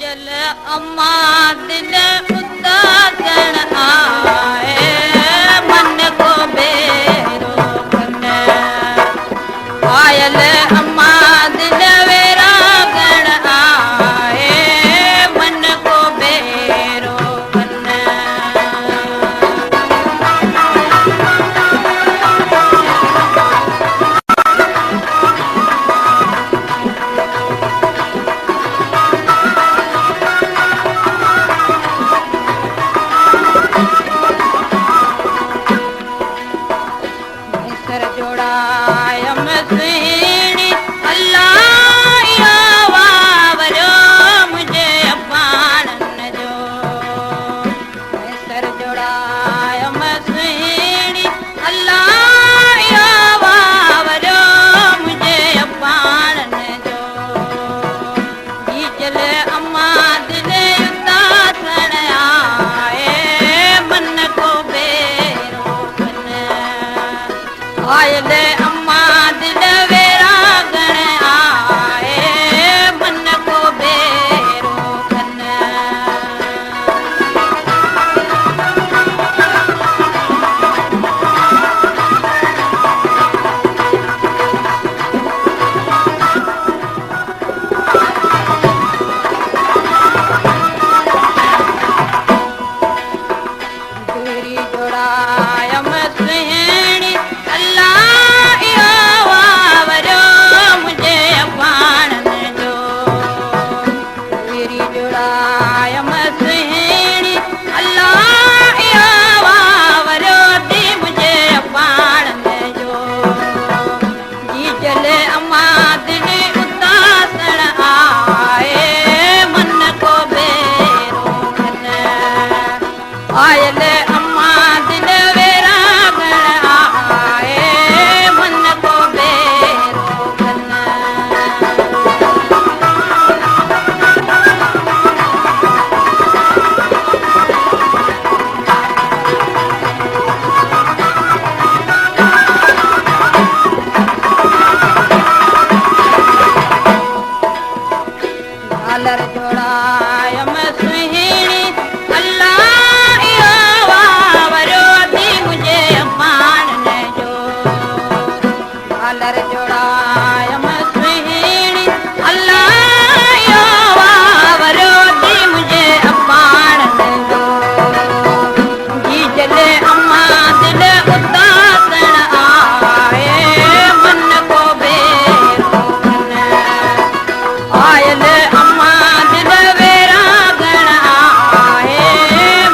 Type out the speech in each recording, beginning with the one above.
जल अम्मा दिल उदासन आए मन को बेरो कन आयल अम्मा दिल वेरा गण आए मन को बेरो कन सर जोड़ायम सुहिणी अल्लाह या वावरो मुझे अपानन जो सर जोड़ायम सुहिणी अल्लाह या वावरो मुझे अपानन जो जल अम्मा दिल उदासन आए मन को बेरो कन आयल अम्मा दिल वेरा गण आए मन को बेरो कन दूरी जोड़ायम सुहिणी अल्लाह या वावरो मुझे अपानन जो दूरी जोड़ायम सुहिणी अल्लाह या वावरो दी मुझे अपानन जो जी जल अम्मा दिल उदासन आए मन को बेरो कन आयल अम्मा दिल वेरा गण आए मन को बेरो कन झालर जोड़ायम सुहिणी अल्लाह या वावरो दी मुझे अपानन जो झालर जोड़ायम सुहिणी अल्लाह या वावरो दी मुझे अपानन जो जी जल अम्मा दिल उदासन आए मन को बेरो कन आयल अम्मा दिल वेरा गण आए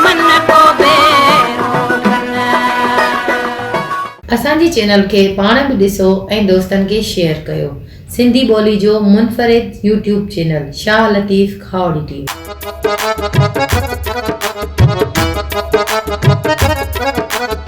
मन को बेरो कन असांजी चैनल खे पाण बि ॾिसो ऐं दोस्तनि खे शेयर कयो। सिंधी ॿोली जो मुनफ़रिद YouTube channel Shah Latif Khawari TV.